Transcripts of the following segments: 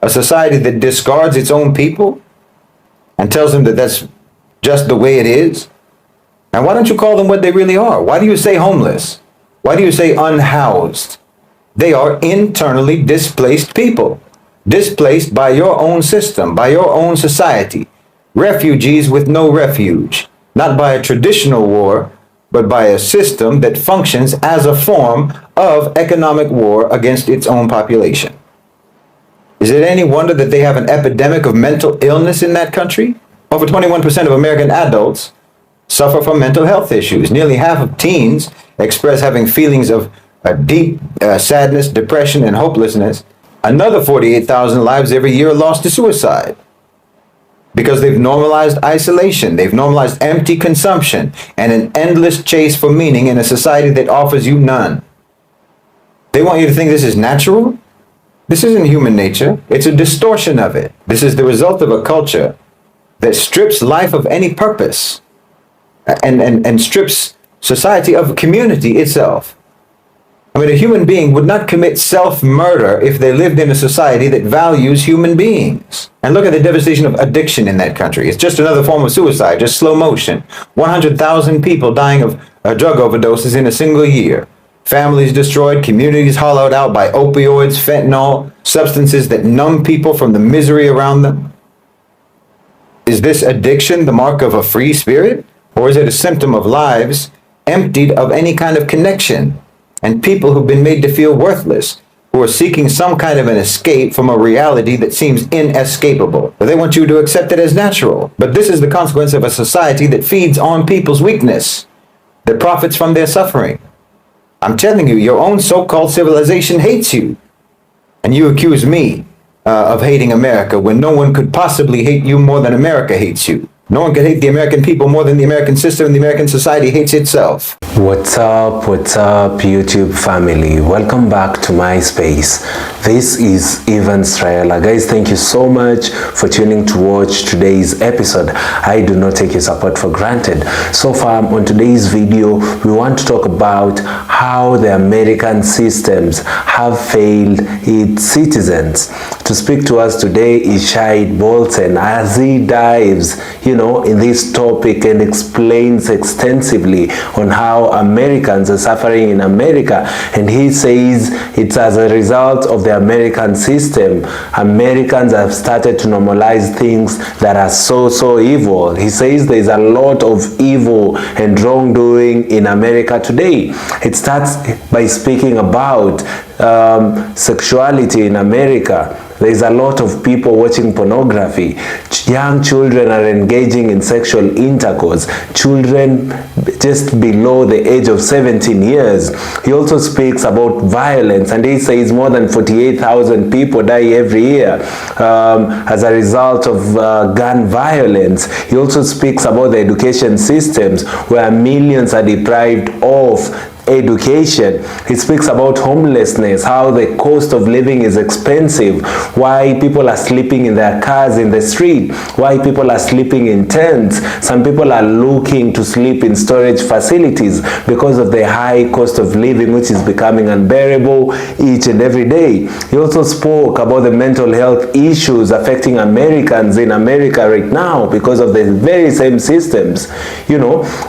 A society that discards its own people and tells them that that's just the way it is? And why don't you call them what they really are? Why do you say homeless? Why do you say unhoused? They are internally displaced people, displaced by your own system, by your own society. Refugees with no refuge, not by a traditional war, but by a system that functions as a form of economic war against its own population. Is it any wonder that they have an epidemic of mental illness in that country? Over 21% of American adults suffer from mental health issues. Nearly half of teens express having feelings of deep sadness, depression, and hopelessness. Another 48,000 lives every year are lost to suicide because they've normalized isolation, they've normalized empty consumption, and an endless chase for meaning in a society that offers you none. They want you to think this is natural. This isn't human nature. It's a distortion of it. This is the result of a culture that strips life of any purpose and strips society of community itself. I mean, a human being would not commit self-murder if they lived in a society that values human beings. And look at the devastation of addiction in that country. It's just another form of suicide, just slow motion. 100,000 people dying of drug overdoses in a single year. Families destroyed, communities hollowed out by opioids, fentanyl, substances that numb people from the misery around them. Is this addiction the mark of a free spirit? Or is it a symptom of lives emptied of any kind of connection? And people who've been made to feel worthless, who are seeking some kind of an escape from a reality that seems inescapable. But they want you to accept it as natural. But this is the consequence of a society that feeds on people's weakness, that profits from their suffering. I'm telling you, your own so-called civilization hates you. And you accuse me of hating America when no one could possibly hate you more than America hates you. No one can hate the American people more than the American system and the American society hates itself. What's up, YouTube family? Welcome back to my space. This is Ivan Straela. Guys, thank you so much for tuning to watch today's episode. I do not take your support for granted. So far, on today's video, we want to talk about how the American systems have failed its citizens. To speak to us today is Shahid Bolsen as he dives, in this topic and explains extensively on how Americans are suffering in America. And he says it's as a result of the American system. Americans have started to normalize things that are so evil. He says there's a lot of evil and wrongdoing in America today. It starts by speaking about sexuality in America. There's a lot of people watching pornography. Young children are engaging in sexual intercourse. Children just below the age of 17 years. He also speaks about violence, and he says more than 48,000 people die every year as a result of gun violence. He also speaks about the education systems where millions are deprived of education. He speaks about homelessness, how the cost of living is expensive, why people are sleeping in their cars in the street, why people are sleeping in tents. Some people are looking to sleep in storage facilities because of the high cost of living, which is becoming unbearable each and every day. He also spoke about the mental health issues affecting Americans in America right now because of the very same systems.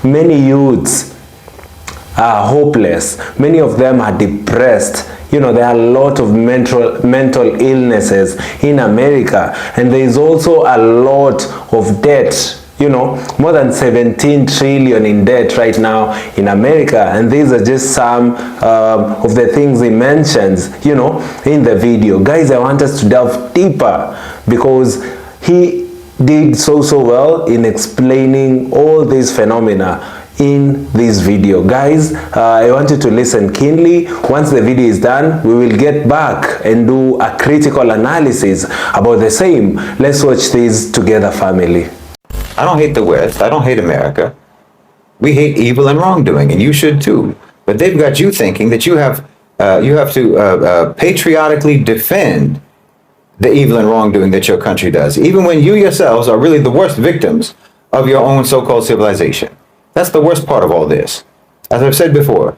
Many youths are hopeless. Many of them are depressed. There are a lot of mental illnesses in America, and there is also a lot of debt. More than 17 trillion in debt right now in America, and these are just some of the things he mentions, in the video. Guys, I want us to delve deeper because he did so well in explaining all these phenomena in this video. Guys, I want you to listen keenly. Once the video is done, we will get back and do a critical analysis about the same. Let's watch this together, family. I don't hate the West. I don't hate America. We hate evil and wrongdoing, and you should too. But they've got you thinking that you have to patriotically defend the evil and wrongdoing that your country does, even when you yourselves are really the worst victims of your own so-called civilization. That's the worst part of all this. As I've said before,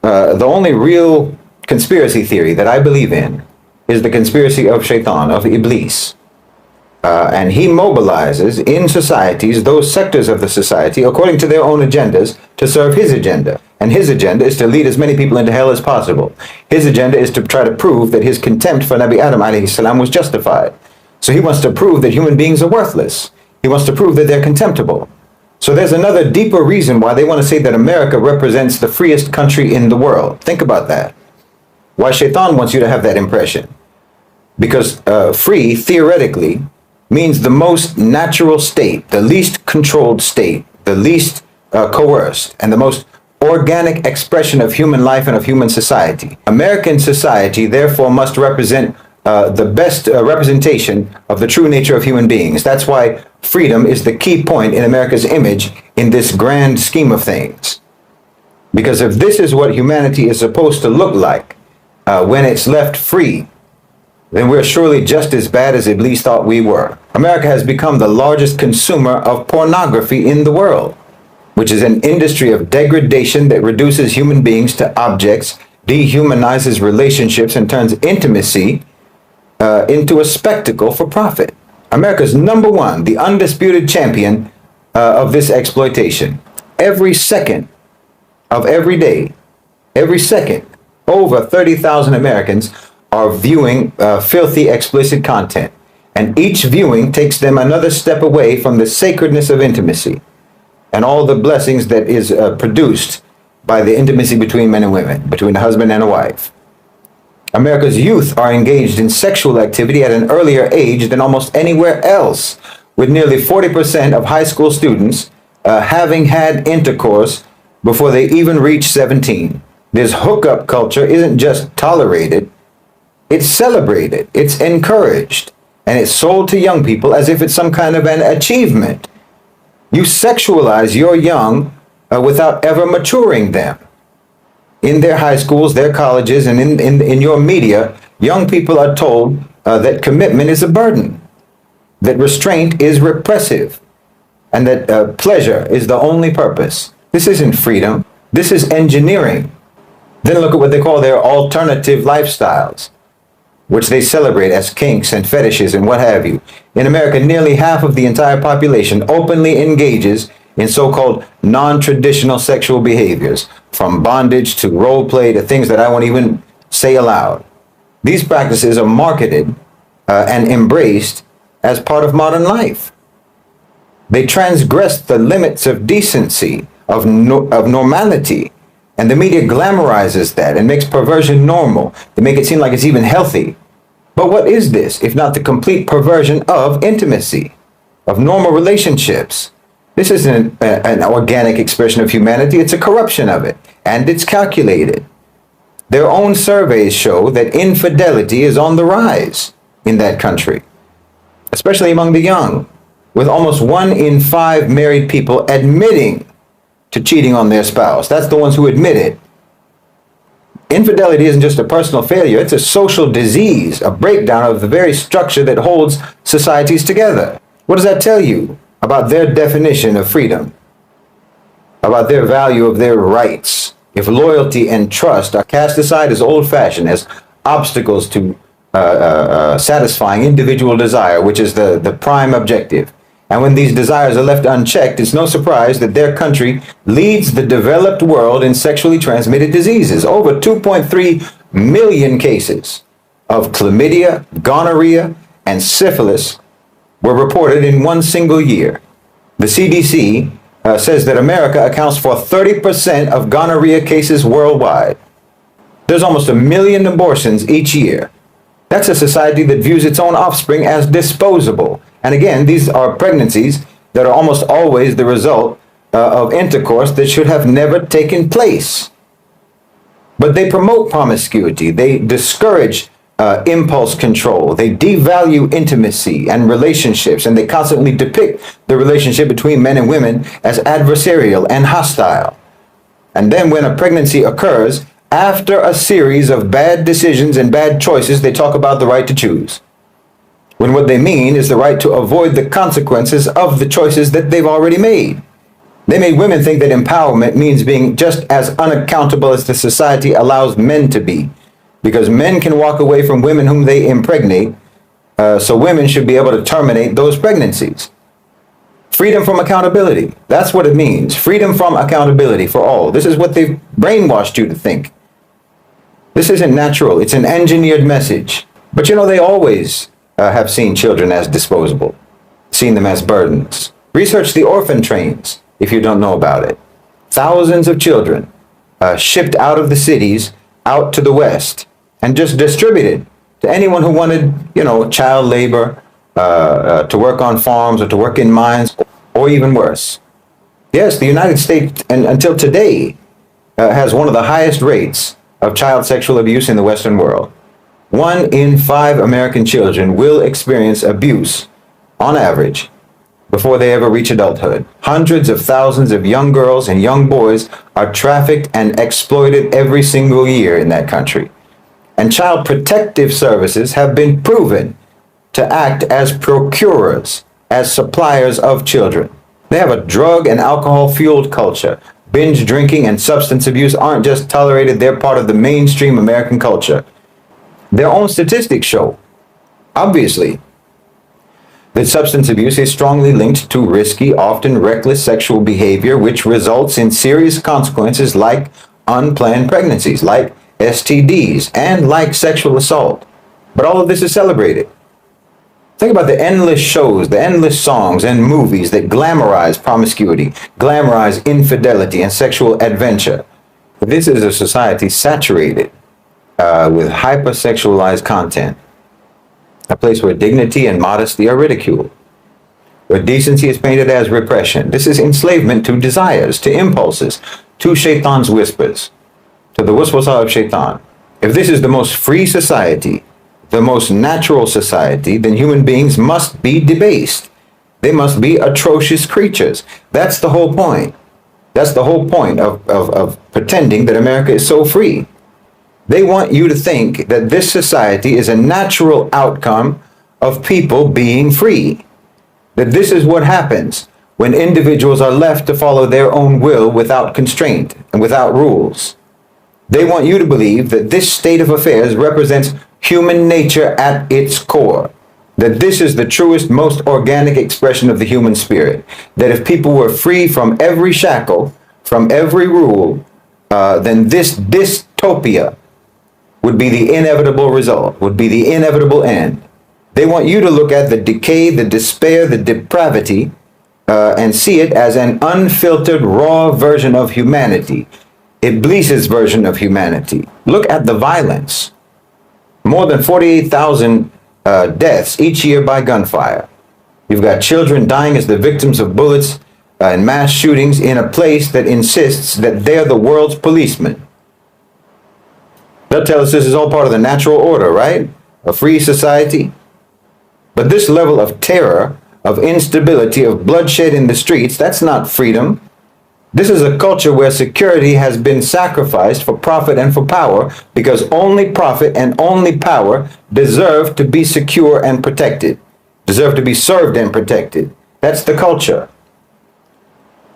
the only real conspiracy theory that I believe in is the conspiracy of Shaitan, of Iblis. And he mobilizes in societies those sectors of the society according to their own agendas to serve his agenda. And his agenda is to lead as many people into hell as possible. His agenda is to try to prove that his contempt for Nabi Adam alayhi salam was justified. So he wants to prove that human beings are worthless. He wants to prove that they're contemptible. So there's another deeper reason why they want to say that America represents the freest country in the world. Think about that. Why Shaitan wants you to have that impression. Because free, theoretically, means the most natural state, the least controlled state, the least coerced, and the most organic expression of human life and of human society. American society, therefore, must represent the best representation of the true nature of human beings. That's why freedom is the key point in America's image in this grand scheme of things. Because if this is what humanity is supposed to look like when it's left free, then we're surely just as bad as Iblis thought we were. America has become the largest consumer of pornography in the world, which is an industry of degradation that reduces human beings to objects, dehumanizes relationships, and turns intimacy into a spectacle for profit. America's number one, the undisputed champion of this exploitation. Every second of every day, every second, over 30,000 Americans are viewing filthy, explicit content. And each viewing takes them another step away from the sacredness of intimacy and all the blessings that is produced by the intimacy between men and women, between a husband and a wife. America's youth are engaged in sexual activity at an earlier age than almost anywhere else, with nearly 40% of high school students having had intercourse before they even reach 17. This hookup culture isn't just tolerated, it's celebrated, it's encouraged, and it's sold to young people as if it's some kind of an achievement. You sexualize your young without ever maturing them. In their high schools, their colleges, and in your media, young people are told that commitment is a burden, that restraint is repressive, and that pleasure is the only purpose. This isn't freedom. This is engineering. Then look at what they call their alternative lifestyles, which they celebrate as kinks and fetishes and what have you. In America, nearly half of the entire population openly engages in so-called non-traditional sexual behaviors, from bondage to role play to things that I won't even say aloud. These practices are marketed and embraced as part of modern life. They transgress the limits of decency, of normality, and the media glamorizes that and makes perversion normal. They make it seem like it's even healthy. But what is this, if not the complete perversion of intimacy, of normal relationships? This isn't an organic expression of humanity, it's a corruption of it, and it's calculated. Their own surveys show that infidelity is on the rise in that country, especially among the young, with almost 1 in 5 married people admitting to cheating on their spouse. That's the ones who admit it. Infidelity isn't just a personal failure, it's a social disease, a breakdown of the very structure that holds societies together. What does that tell you about their definition of freedom? About their value of their rights? If loyalty and trust are cast aside as old-fashioned, as obstacles to satisfying individual desire, which is the prime objective, and when these desires are left unchecked, it's no surprise that their country leads the developed world in sexually transmitted diseases. Over 2.3 million cases of chlamydia, gonorrhea, and syphilis were reported in one single year. The CDC says that America accounts for 30% of gonorrhea cases worldwide. There's almost 1 million abortions each year. That's a society that views its own offspring as disposable. And again, these are pregnancies that are almost always the result of intercourse that should have never taken place. But they promote promiscuity. They discourage impulse control. They devalue intimacy and relationships, and they constantly depict the relationship between men and women as adversarial and hostile. And then when a pregnancy occurs, after a series of bad decisions and bad choices, they talk about the right to choose, when what they mean is the right to avoid the consequences of the choices that they've already made. They made women think that empowerment means being just as unaccountable as the society allows men to be. because men can walk away from women whom they impregnate, so women should be able to terminate those pregnancies. Freedom from accountability. That's what it means. Freedom from accountability for all. This is what they've brainwashed you to think. This isn't natural. It's an engineered message. But they always have seen children as disposable, seen them as burdens. Research the orphan trains if you don't know about it. Thousands of children shipped out of the cities out to the West and just distributed to anyone who wanted, child labor, to work on farms or to work in mines, or even worse. Yes, the United States, and until today, has one of the highest rates of child sexual abuse in the Western world. 1 in 5 American children will experience abuse, on average, before they ever reach adulthood. Hundreds of thousands of young girls and young boys are trafficked and exploited every single year in that country. And child protective services have been proven to act as procurers, as suppliers of children. They have a drug and alcohol-fueled culture. Binge drinking and substance abuse aren't just tolerated, they're part of the mainstream American culture. Their own statistics show, obviously, that substance abuse is strongly linked to risky, often reckless sexual behavior, which results in serious consequences like unplanned pregnancies, like STDs, and like sexual assault. But all of this is celebrated. Think about the endless shows, the endless songs and movies that glamorize promiscuity, glamorize infidelity and sexual adventure. This is a society saturated with hypersexualized content. A place where dignity and modesty are ridiculed, where decency is painted as repression. This is enslavement to desires, to impulses, to shaitan's whispers, to the waswasa of shaitan. If this is the most free society, the most natural society, then human beings must be debased. They must be atrocious creatures. That's the whole point. That's the whole point of pretending that America is so free. They want you to think that this society is a natural outcome of people being free. That this is what happens when individuals are left to follow their own will without constraint and without rules. They want you to believe that this state of affairs represents human nature at its core. That this is the truest, most organic expression of the human spirit. That if people were free from every shackle, from every rule, then this dystopia would be the inevitable result, would be the inevitable end. They want you to look at the decay, the despair, the depravity, and see it as an unfiltered, raw version of humanity. Iblis's version of humanity. Look at the violence. More than 48,000 deaths each year by gunfire. You've got children dying as the victims of bullets and mass shootings in a place that insists that they're the world's policemen. They'll tell us this is all part of the natural order, right? A free society. But this level of terror, of instability, of bloodshed in the streets, that's not freedom. This is a culture where security has been sacrificed for profit and for power, because only profit and only power deserve to be secure and protected, deserve to be served and protected. That's the culture.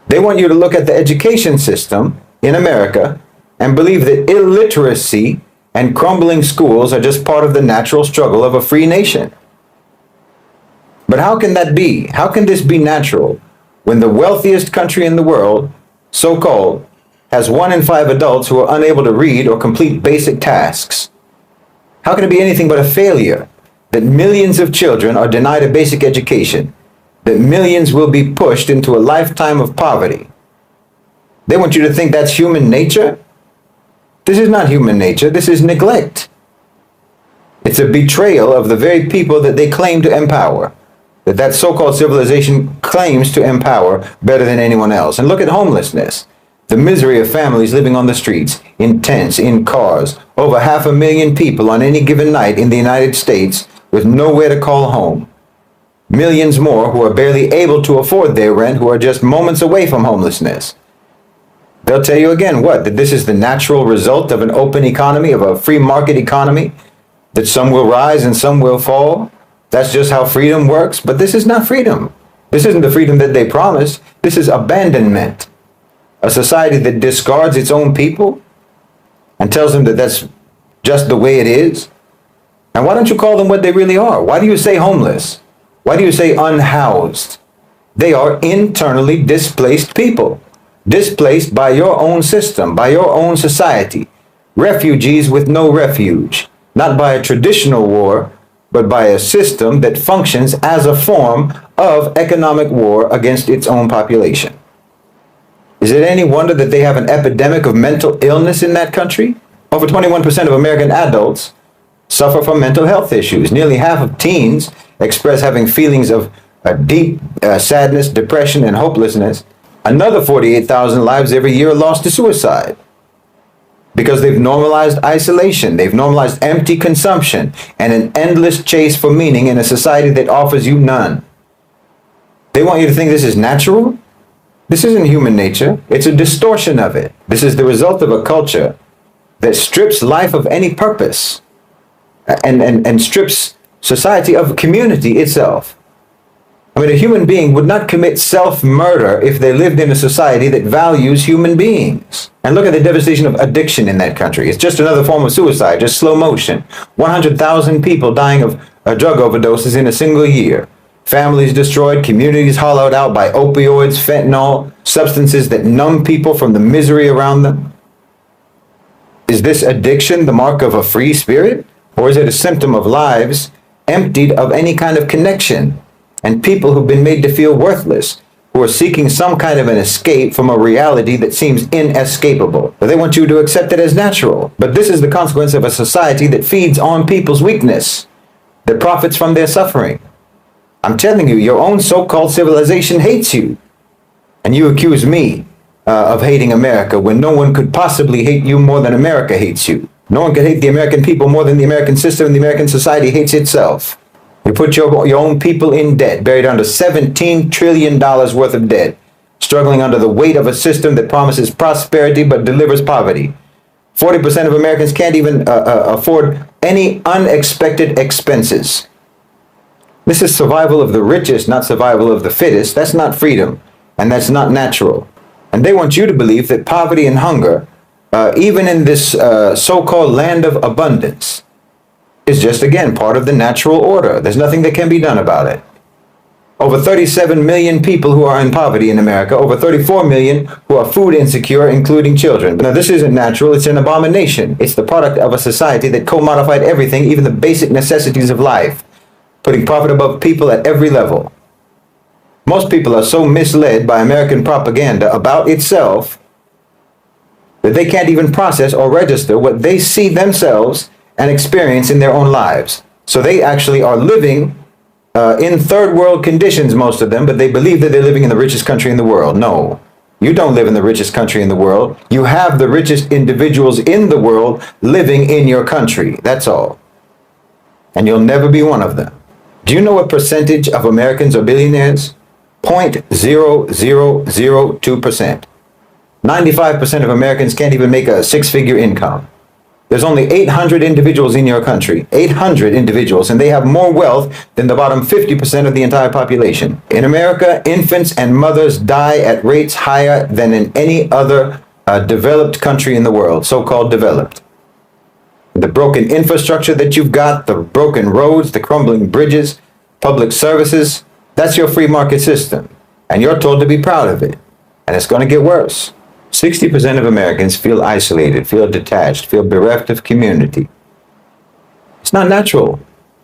They want you to look at the education system in America and believe that illiteracy and crumbling schools are just part of the natural struggle of a free nation. But how can that be? How can this be natural when the wealthiest country in the world, so-called, has 1 in 5 adults who are unable to read or complete basic tasks? How can it be anything but a failure that millions of children are denied a basic education, that millions will be pushed into a lifetime of poverty? They want you to think that's human nature? This is not human nature. This is neglect. It's a betrayal of the very people that they claim to empower, that so-called civilization claims to empower better than anyone else. And look at homelessness, the misery of families living on the streets, in tents, in cars, over 500,000 people on any given night in the United States with nowhere to call home. Millions more who are barely able to afford their rent, who are just moments away from homelessness. They'll tell you again, what? That this is the natural result of an open economy, of a free market economy, that some will rise and some will fall. That's just how freedom works. But this is not freedom. This isn't the freedom that they promised. This is abandonment. A society that discards its own people and tells them that that's just the way it is? And why don't you call them what they really are? Why do you say homeless? Why do you say unhoused? They are internally displaced people, displaced by your own system, by your own society, refugees with no refuge, not by a traditional war, but by a system that functions as a form of economic war against its own population. Is it any wonder that they have an epidemic of mental illness in that country? Over 21% of American adults suffer from mental health issues. Nearly half of teens express having feelings of deep sadness, depression, and hopelessness. Another 48,000 lives every year are lost to suicide because they've normalized isolation, they've normalized empty consumption, and an endless chase for meaning in a society that offers you none. They want you to think this is natural. This isn't human nature. It's a distortion of it. This is the result of a culture that strips life of any purpose and strips society of community itself. I mean, a human being would not commit self-murder if they lived in a society that values human beings. And look at the devastation of addiction in that country. It's just another form of suicide, just slow motion. 100,000 people dying of drug overdoses in a single year. Families destroyed, communities hollowed out by opioids, fentanyl, substances that numb people from the misery around them. Is this addiction the mark of a free spirit? Or is it a symptom of lives emptied of any kind of connection and people who've been made to feel worthless, who are seeking some kind of an escape from a reality that seems inescapable? But they want you to accept it as natural. But this is the consequence of a society that feeds on people's weakness, that profits from their suffering. I'm telling you, your own so-called civilization hates you. And you accuse me of hating America when no one could possibly hate you more than America hates you. No one could hate the American people more than the American system and the American society hates itself. You put your own people in debt, buried under $17 trillion worth of debt, struggling under the weight of a system that promises prosperity but delivers poverty. 40% of Americans can't even afford any unexpected expenses. This is survival of the richest, not survival of the fittest. That's not freedom, and that's not natural. And they want you to believe that poverty and hunger, even in this so-called land of abundance, is just, again, part of the natural order. There's nothing that can be done about it. Over 37 million people who are in poverty in America, over 34 million who are food insecure, including children. Now, this isn't natural. It's an abomination. It's the product of a society that commodified everything, even the basic necessities of life, putting profit above people at every level. Most people are so misled by American propaganda about itself that they can't even process or register what they see themselves and experience in their own lives. So they actually are living in third world conditions, most of them, but they believe that they're living in the richest country in the world. No, you don't live in the richest country in the world. You have the richest individuals in the world living in your country. That's all. And you'll never be one of them. Do you know what percentage of Americans are billionaires? 0.0002%. 95% of Americans can't even make a six-figure income. There's only 800 individuals in your country, 800 individuals, and they have more wealth than the bottom 50% of the entire population. In America, infants and mothers die at rates higher than in any other developed country in the world, so-called developed. The broken infrastructure that you've got, the broken roads, the crumbling bridges, public services, that's your free market system. And you're told to be proud of it. And it's going to get worse. 60% of Americans feel isolated, feel detached, feel bereft of community. It's not natural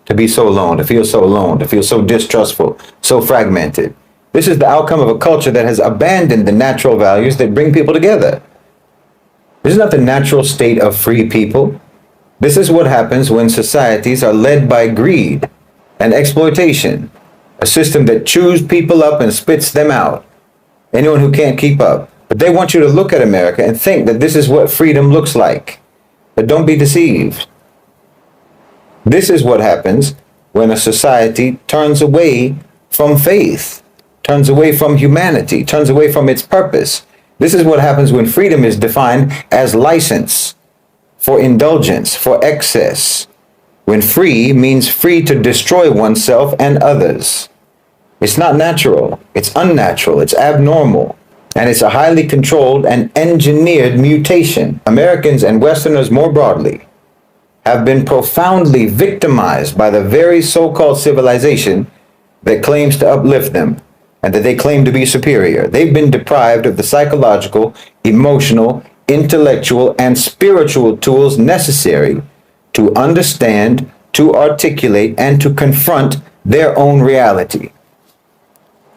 to be so alone, to feel so alone, to feel so distrustful, so fragmented. This is the outcome of a culture that has abandoned the natural values that bring people together. This is not the natural state of free people. This is what happens when societies are led by greed and exploitation, a system that chews people up and spits them out, anyone who can't keep up. But they want you to look at America and think that this is what freedom looks like. But don't be deceived. This is what happens when a society turns away from faith, turns away from humanity, turns away from its purpose. This is what happens when freedom is defined as license for indulgence, for excess. When free means free to destroy oneself and others. It's not natural. It's unnatural. It's abnormal. And it's a highly controlled and engineered mutation. Americans and Westerners more broadly have been profoundly victimized by the very so-called civilization that claims to uplift them and that they claim to be superior. They've been deprived of the psychological, emotional, intellectual, and spiritual tools necessary to understand, to articulate, and to confront their own reality.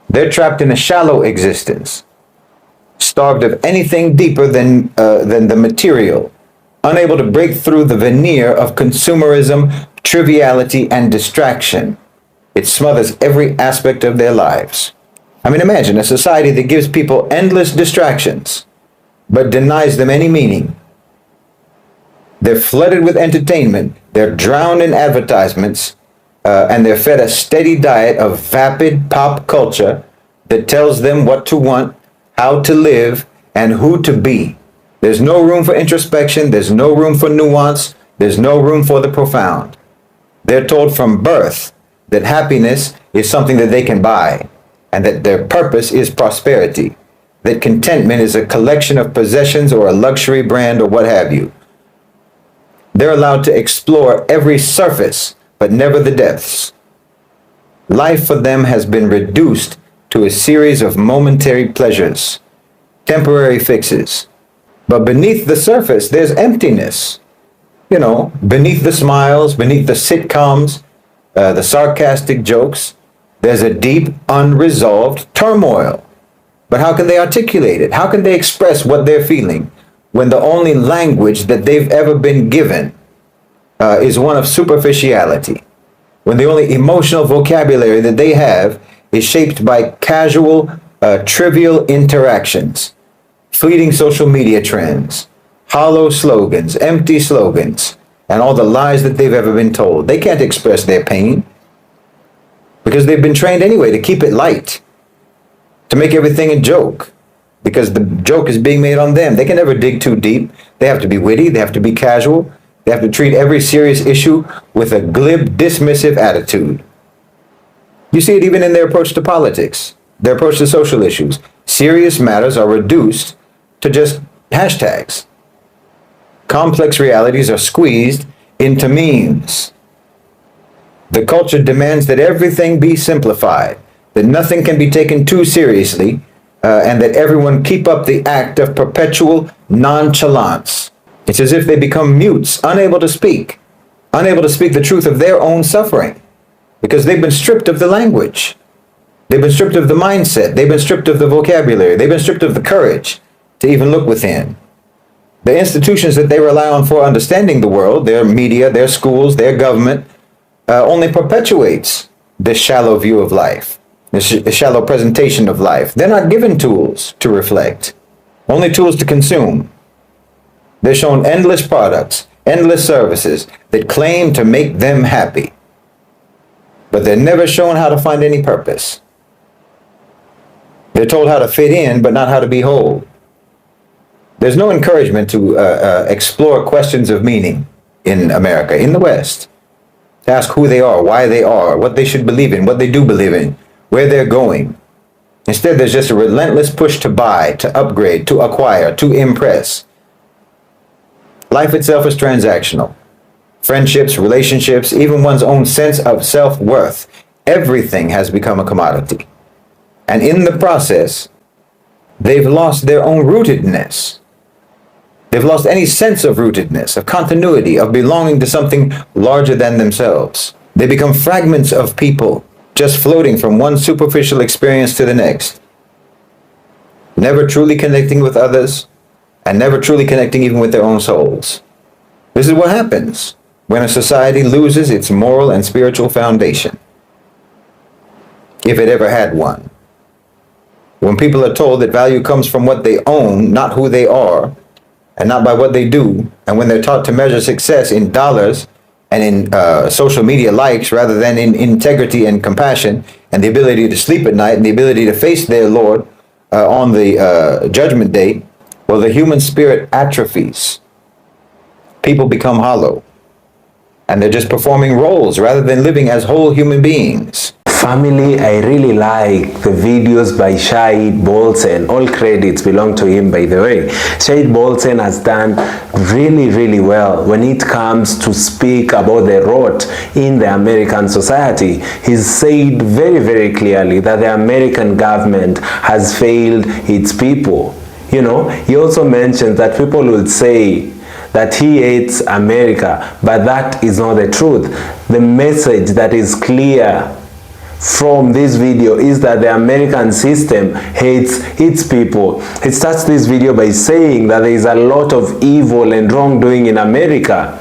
They're trapped in a shallow existence, starved of anything deeper than the material, unable to break through the veneer of consumerism, triviality, and distraction. It smothers every aspect of their lives. I mean, imagine a society that gives people endless distractions, but denies them any meaning. They're flooded with entertainment, they're drowned in advertisements, and they're fed a steady diet of vapid pop culture that tells them what to want, how to live, and who to be. There's no room for introspection, there's no room for nuance, there's no room for the profound. They're told from birth that happiness is something that they can buy, and that their purpose is prosperity, that contentment is a collection of possessions or a luxury brand or what have you. They're allowed to explore every surface, but never the depths. Life for them has been reduced to a series of momentary pleasures, temporary fixes. But beneath the surface, there's emptiness. You know, beneath the smiles, beneath the sitcoms, the sarcastic jokes, there's a deep, unresolved turmoil. But how can they articulate it? How can they express what they're feeling when the only language that they've ever been given is one of superficiality? When the only emotional vocabulary that they have is shaped by casual, trivial interactions, fleeting social media trends, hollow slogans, empty slogans, and all the lies that they've ever been told. They can't express their pain because they've been trained anyway to keep it light, to make everything a joke, because the joke is being made on them. They can never dig too deep. They have to be witty. They have to be casual. They have to treat every serious issue with a glib, dismissive attitude. You see it even in their approach to politics, their approach to social issues. Serious matters are reduced to just hashtags. Complex realities are squeezed into memes. The culture demands that everything be simplified, that nothing can be taken too seriously, and that everyone keep up the act of perpetual nonchalance. It's as if they become mutes, unable to speak the truth of their own suffering, because they've been stripped of the language. They've been stripped of the mindset. They've been stripped of the vocabulary. They've been stripped of the courage to even look within. The institutions that they rely on for understanding the world, their media, their schools, their government, only perpetuates this shallow view of life, this shallow presentation of life. They're not given tools to reflect, only tools to consume. They're shown endless products, endless services that claim to make them happy, but they're never shown how to find any purpose. They're told how to fit in, but not how to be whole. There's no encouragement to explore questions of meaning in America, in the West, to ask who they are, why they are, what they should believe in, what they do believe in, where they're going. Instead, there's just a relentless push to buy, to upgrade, to acquire, to impress. Life itself is transactional. Friendships, relationships, even one's own sense of self-worth, everything has become a commodity. And in the process, they've lost their own rootedness. They've lost any sense of rootedness, of continuity, of belonging to something larger than themselves. They become fragments of people, just floating from one superficial experience to the next, never truly connecting with others, and never truly connecting even with their own souls. This is what happens when a society loses its moral and spiritual foundation, if it ever had one. When people are told that value comes from what they own, not who they are, and not by what they do, and when they're taught to measure success in dollars and in social media likes rather than in integrity and compassion and the ability to sleep at night and the ability to face their Lord on the judgment day, well, the human spirit atrophies. People become hollow, and they're just performing roles rather than living as whole human beings. Family, I really like the videos by Shahid, Bolsen. All credits belong to him, by the way. Shahid Bolsen has done really well when it comes to speak about the rot in the American society. He's said very clearly that the American government has failed its people. You know, he also mentions that people would say that he hates America, but that is not the truth. The message that is clear from this video is that the American system hates its people. It starts this video by saying that there is a lot of evil and wrongdoing in America.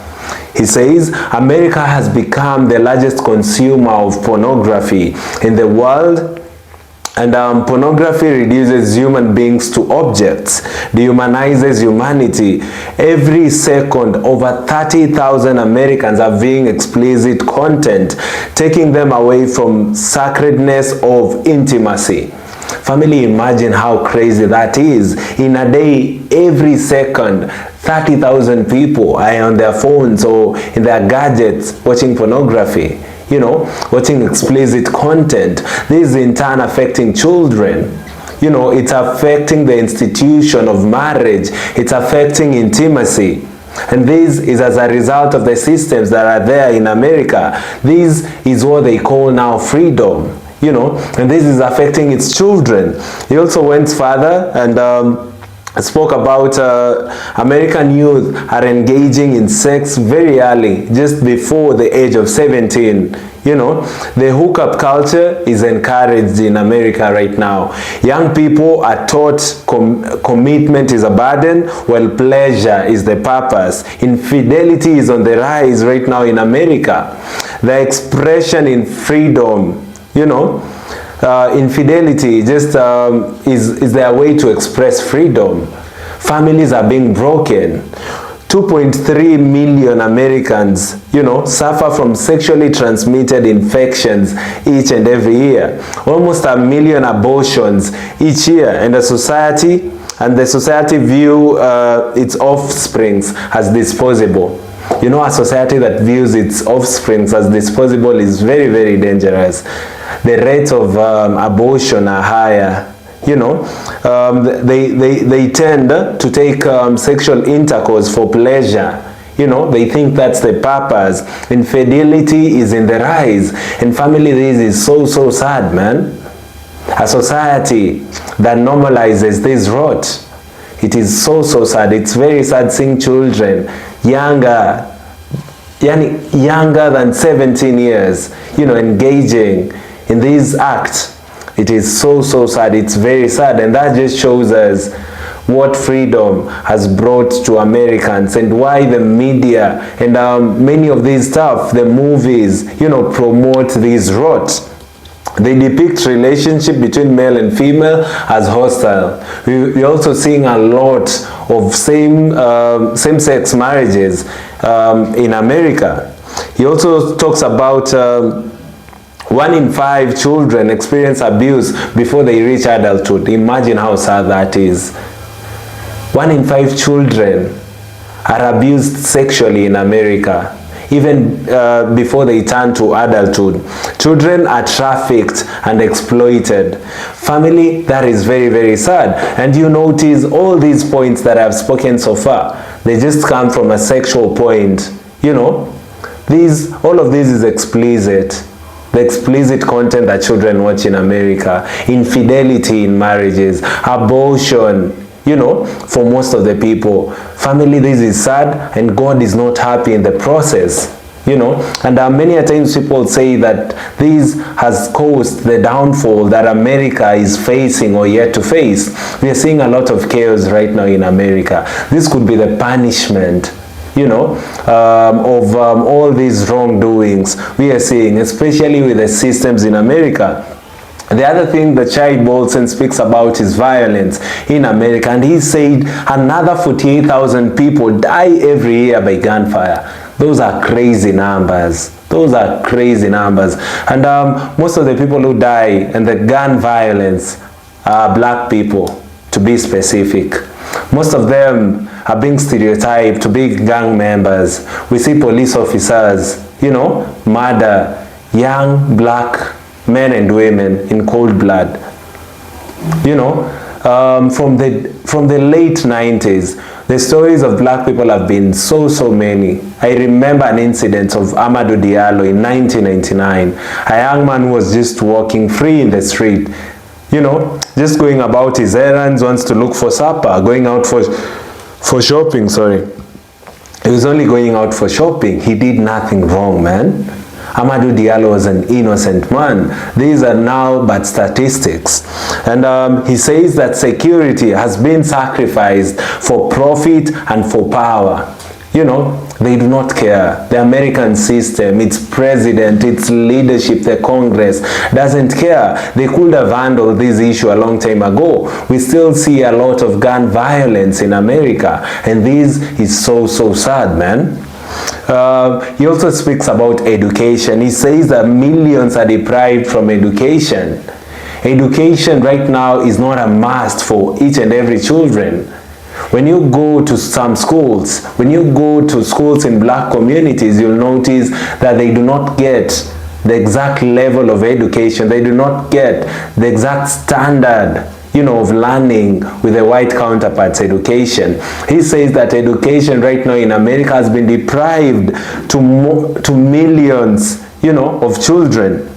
He says, America has become the largest consumer of pornography in the world, and pornography reduces human beings to objects, dehumanizes humanity. Every second, over 30,000 Americans are viewing explicit content, taking them away from sacredness of intimacy. Family, imagine how crazy that is. In a day, every second, 30,000 people are on their phones or in their gadgets watching pornography. You know, watching explicit content. This is in turn affecting children. You know, it's affecting the institution of marriage. It's affecting intimacy. And this is as a result of the systems that are there in America. This is what they call now freedom. You know, and this is affecting its children. He also went further and spoke about American youth are engaging in sex very early, just before the age of 17. You know, the hookup culture is encouraged in America right now. Young people are taught commitment is a burden, while pleasure is the purpose. Infidelity is on the rise right now in America. The expression in freedom, you know, infidelity just is their way to express freedom. Families are being broken. 2.3 million Americans, you know, suffer from sexually transmitted infections each and every year. Almost 1 million abortions each year, and the society view its offsprings as disposable. You know, a society that views its offsprings as disposable is very dangerous. The rates of abortion are higher. You know, they tend to take sexual intercourse for pleasure. You know, they think that's the purpose. Infidelity is in the rise. And family, this is so sad, man. A society that normalizes this rot. It is so sad. It's very sad seeing children younger than 17 years, you know, engaging in these acts. It is so sad. It's very sad, and that just shows us what freedom has brought to Americans and why the media and many of these stuff, the movies, you know, promote this rot. They depict relationship between male and female as hostile. We're also seeing a lot of same-sex marriages in America. He also talks about 1 in 5 children experience abuse before they reach adulthood. Imagine how sad that is. 1 in 5 children are abused sexually in America, even before they turn to adulthood. Children are trafficked and exploited. Family, that is very sad. And you notice all these points that I've spoken so far, they just come from a sexual point. You know, all of this is explicit. The explicit content that children watch in America, infidelity in marriages, abortion, you know, for most of the people. Family, this is sad, and God is not happy in the process, you know. And many a times people say that this has caused the downfall that America is facing or yet to face. We are seeing a lot of chaos right now in America. This could be the punishment, you know, of all these wrongdoings we are seeing, especially with the systems in America. The other thing that Shahid Bolsen speaks about is violence in America, and he said another 48,000 people die every year by gunfire. Those are crazy numbers. Those are crazy numbers. And most of the people who die in the gun violence are black people, to be specific. Most of them are being stereotyped to be gang members. We see police officers, you know, murder young black men and women in cold blood. You know, from the late 90s, the stories of black people have been so many. I remember an incident of Amadou Diallo in 1999, a young man who was just walking free in the street, you know, just going about his errands, wants to look for supper, going out for shopping, sorry. He was only going out for shopping. He did nothing wrong, man. Amadou Diallo was an innocent man. These are now but statistics. And he says that security has been sacrificed for profit and for power. You know, they do not care. The American system, its president, its leadership, the Congress doesn't care. They could have handled this issue a long time ago. We still see a lot of gun violence in America, and this is so sad, man. He also speaks about education. He says that millions are deprived from education. Education right now is not a must for each and every children. When you go to some schools, when you go to schools in black communities, you'll notice that they do not get the exact level of education. They do not get the exact standard, you know, of learning with the white counterparts' education. He says that education right now in America has been deprived to millions, you know, of children.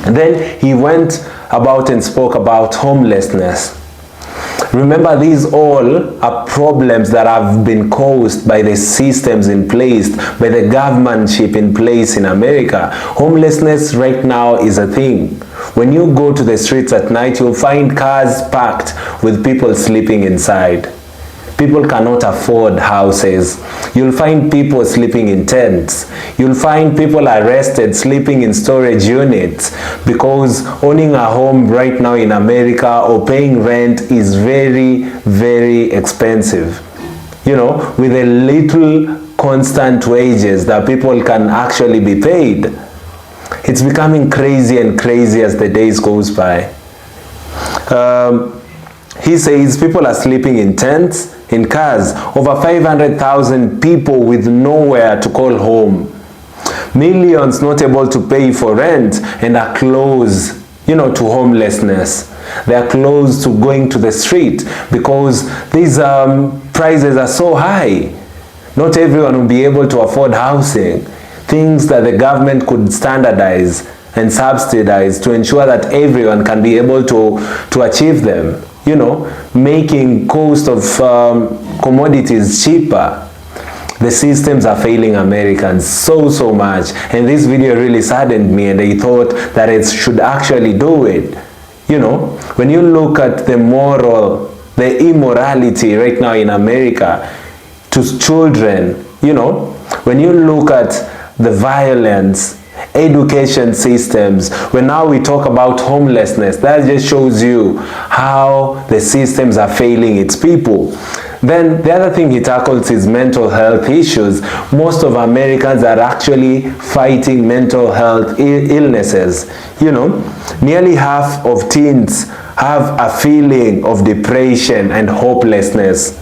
And then he went about and spoke about homelessness. Remember, these all are problems that have been caused by the systems in place, by the governmentship in place in America. Homelessness right now is a thing. When you go to the streets at night, you'll find cars parked with people sleeping inside. People cannot afford houses. You'll find people sleeping in tents. You'll find people arrested sleeping in storage units because owning a home right now in America or paying rent is very expensive. You know, with a little constant wages that people can actually be paid. It's becoming crazy and crazy as the days goes by. He says people are sleeping in tents, in cars, over 500,000 people with nowhere to call home. Millions not able to pay for rent and are close, you know, to homelessness. They are close to going to the street because these prices are so high. Not everyone will be able to afford housing. Things that the government could standardize and subsidize to ensure that everyone can be able to achieve them. You know, making cost of commodities cheaper. The systems are failing Americans so much, and this video really saddened me, and I thought that it should actually do it. You know, when you look at the immorality right now in America to children, you know, when you look at the violence, education systems, when now we talk about homelessness, that just shows you how the systems are failing its people. Then the other thing he tackles is mental health issues. Most of Americans are actually fighting mental health illnesses. You know, nearly half of teens have a feeling of depression and hopelessness.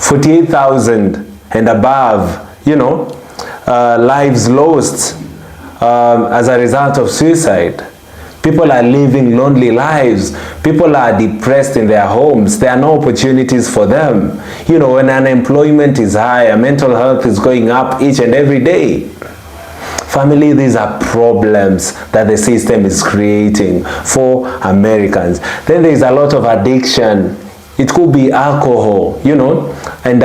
48,000 and above, you know, lives lost as a result of suicide. People are living lonely lives. People are depressed in their homes. There are no opportunities for them. You know, when unemployment is high, mental health is going up each and every day. Family, these are problems that the system is creating for Americans. Then there is a lot of addiction. It could be alcohol, you know, and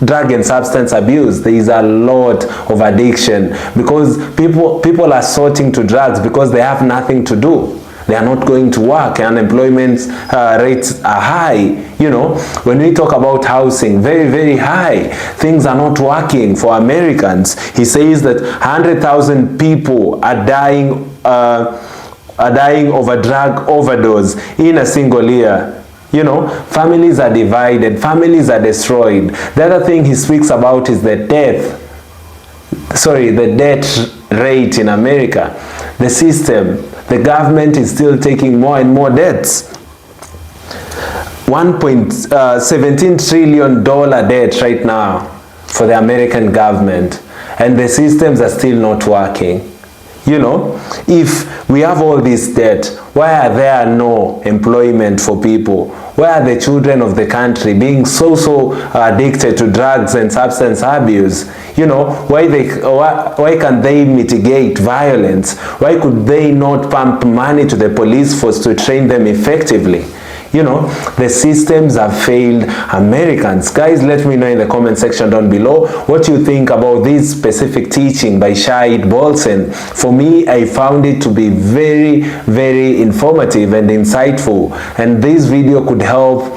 drug and substance abuse. There is a lot of addiction because people are sorting to drugs because they have nothing to do. They are not going to work. Unemployment rates are high. You know, when we talk about housing, very high. Things are not working for Americans. He says that 100,000 people are dying of a drug overdose in a single year. You know, families are divided, families are destroyed. The other thing he speaks about is the death rate in America. The system, the government is still taking more and more debts. $1.17 trillion debt right now for the American government, and the systems are still not working. You know, if we have all this debt, why are there no employment for people? Why are the children of the country being so addicted to drugs and substance abuse? You know, why can they mitigate violence? Why could they not pump money to the police force to train them effectively? You know, the systems have failed Americans. Guys, let me know in the comment section down below what you think about this specific teaching by Shahid Bolsen. For me, I found it to be very informative and insightful, and this video could help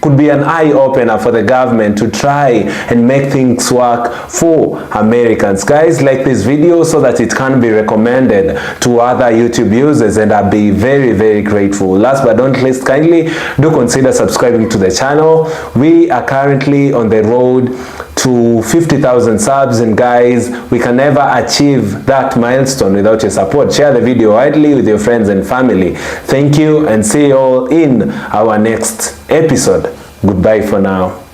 could be an eye-opener for the government to try and make things work for Americans. Guys, like this video so that it can be recommended to other YouTube users, and I'll be very grateful. Last but not least, kindly do consider subscribing to the channel. We are currently on the road to 50,000 subs, and guys, we can never achieve that milestone without your support. Share the video widely with your friends and family. Thank you, and see you all in our next episode. Goodbye for now.